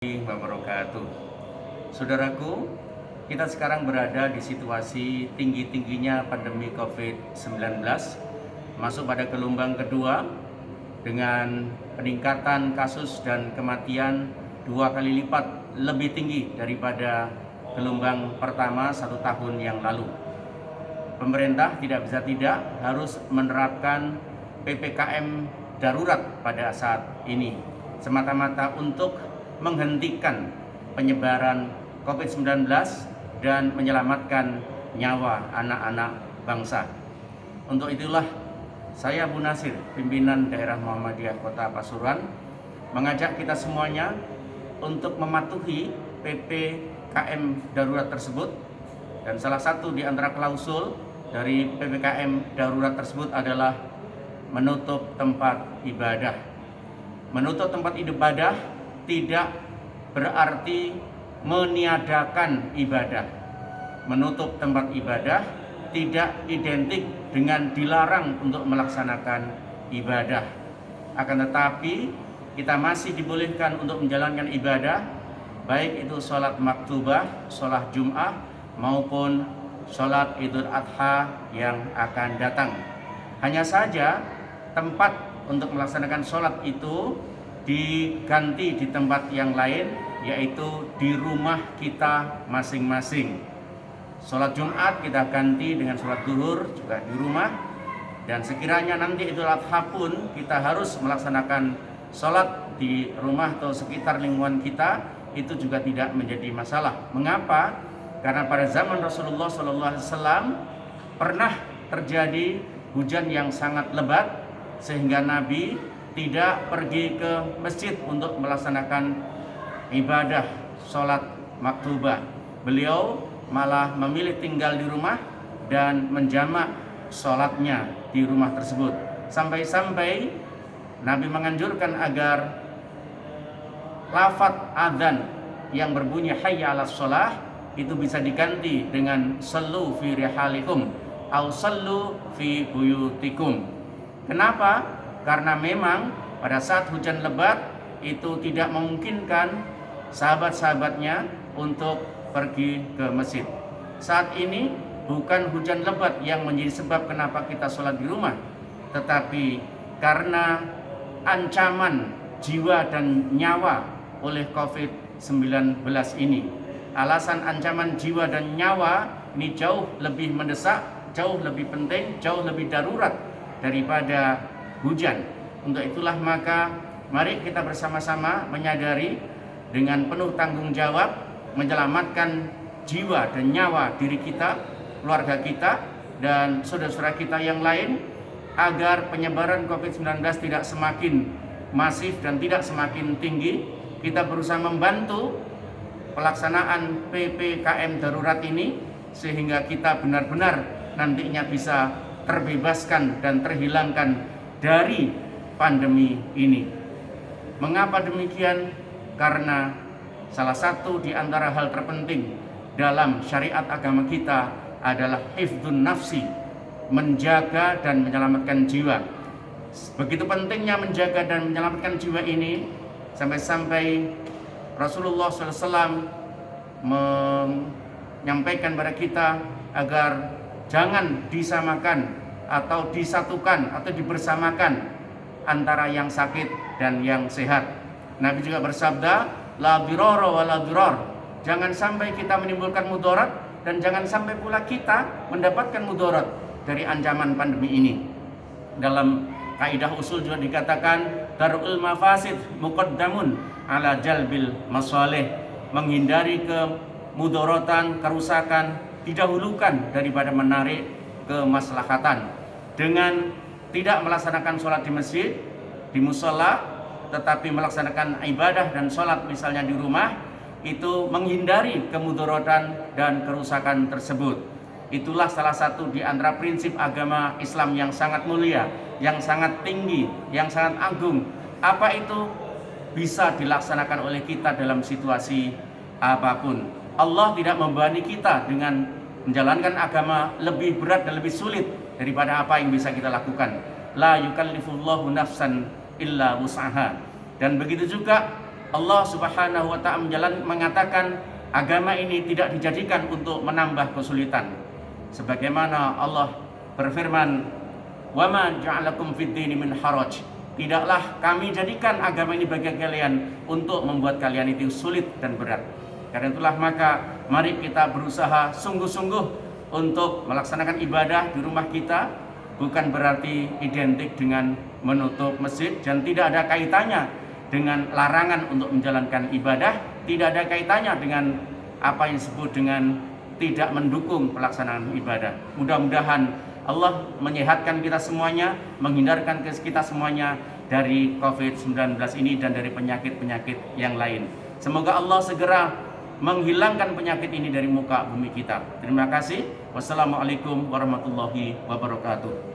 Wabarakatuh. Saudaraku, kita sekarang berada di situasi tinggi-tingginya pandemi COVID-19, masuk pada gelombang kedua dengan peningkatan kasus dan kematian 2 kali lipat lebih tinggi daripada gelombang pertama 1 tahun yang lalu. Pemerintah tidak bisa tidak harus menerapkan PPKM darurat pada saat ini, semata-mata untuk menghentikan penyebaran COVID-19 dan menyelamatkan nyawa anak-anak bangsa. Untuk itulah saya Bu Nasir, pimpinan daerah Muhammadiyah Kota Pasuruan, mengajak kita semuanya untuk mematuhi PPKM darurat tersebut. Dan salah satu di antara klausul dari PPKM darurat tersebut adalah menutup tempat ibadah. Menutup tempat ibadah tidak berarti meniadakan ibadah. Menutup tempat ibadah tidak identik dengan dilarang untuk melaksanakan ibadah. Akan tetapi kita masih dibolehkan untuk menjalankan ibadah, baik itu sholat maktubah, sholat Jum'ah, maupun sholat Idul Adha yang akan datang. Hanya saja tempat untuk melaksanakan sholat itu diganti di tempat yang lain, yaitu di rumah kita masing-masing. Sholat Jumat kita ganti dengan sholat duhur juga di rumah. Dan sekiranya nanti Idul Adha pun kita harus melaksanakan sholat di rumah atau sekitar lingkungan kita, itu juga tidak menjadi masalah. Mengapa? Karena pada zaman Rasulullah SAW pernah terjadi hujan yang sangat lebat sehingga Nabi tidak pergi ke masjid untuk melaksanakan ibadah sholat maktubah. Beliau malah memilih tinggal di rumah dan menjamak sholatnya di rumah tersebut. Sampai-sampai Nabi menganjurkan agar lafaz adzan yang berbunyi hayya 'alas shalah itu bisa diganti dengan sallu fi rihalikum au sallu fi buyutikum. Kenapa? Karena memang pada saat hujan lebat itu tidak memungkinkan sahabat-sahabatnya untuk pergi ke masjid. Saat ini bukan hujan lebat yang menjadi sebab kenapa kita sholat di rumah, tetapi karena ancaman jiwa dan nyawa oleh COVID-19 ini. Alasan ancaman jiwa dan nyawa ini jauh lebih mendesak, jauh lebih penting, jauh lebih darurat daripada hujan. Untuk itulah maka mari kita bersama-sama menyadari dengan penuh tanggung jawab menyelamatkan jiwa dan nyawa diri kita, keluarga kita, dan saudara-saudara kita yang lain, agar penyebaran COVID-19 tidak semakin masif dan tidak semakin tinggi. Kita berusaha membantu pelaksanaan PPKM darurat ini sehingga kita benar-benar nantinya bisa terbebaskan dan terhilangkan dari pandemi ini. Mengapa demikian? Karena salah satu di antara hal terpenting dalam syariat agama kita adalah hifdzun nafsi, menjaga dan menyelamatkan jiwa. Begitu pentingnya menjaga dan menyelamatkan jiwa ini, sampai-sampai Rasulullah SAW menyampaikan kepada kita agar jangan disamakan atau disatukan atau dibersamakan antara yang sakit dan yang sehat. Nabi juga bersabda, la dirara wa la dirar. Jangan sampai kita menimbulkan mudarat dan jangan sampai pula kita mendapatkan mudarat dari ancaman pandemi ini. Dalam kaidah usul juga dikatakan darul mafasid muqaddamun ala jalbil masalih. Menghindari kemudaratan, kerusakan didahulukan daripada menarik kemaslahatan. Dengan tidak melaksanakan sholat di masjid, di musola, tetapi melaksanakan ibadah dan sholat misalnya di rumah, itu menghindari kemudaratan dan kerusakan tersebut. Itulah salah satu di antara prinsip agama Islam yang sangat mulia, yang sangat tinggi, yang sangat agung. Apa itu? Bisa dilaksanakan oleh kita dalam situasi apapun. Allah tidak membebani kita dengan menjalankan agama lebih berat dan lebih sulit daripada apa yang bisa kita lakukan. La yukallifullahu nafsan illa wus'aha. Dan begitu juga Allah Subhanahu wa Ta'ala mengatakan agama ini tidak dijadikan untuk menambah kesulitan. Sebagaimana Allah berfirman, "Wa ma ja'alakum fid dini min haraj." Tidaklah kami jadikan agama ini bagi kalian untuk membuat kalian itu sulit dan berat. Karena itulah maka mari kita berusaha sungguh-sungguh untuk melaksanakan ibadah di rumah kita, bukan berarti identik dengan menutup masjid dan tidak ada kaitannya dengan larangan untuk menjalankan ibadah, tidak ada kaitannya dengan apa yang disebut dengan tidak mendukung pelaksanaan ibadah. Mudah-mudahan Allah menyehatkan kita semuanya, menghindarkan kita semuanya dari COVID-19 ini dan dari penyakit-penyakit yang lain. Semoga Allah segera menghilangkan penyakit ini dari muka bumi kita. Terima kasih. Wassalamualaikum warahmatullahi wabarakatuh.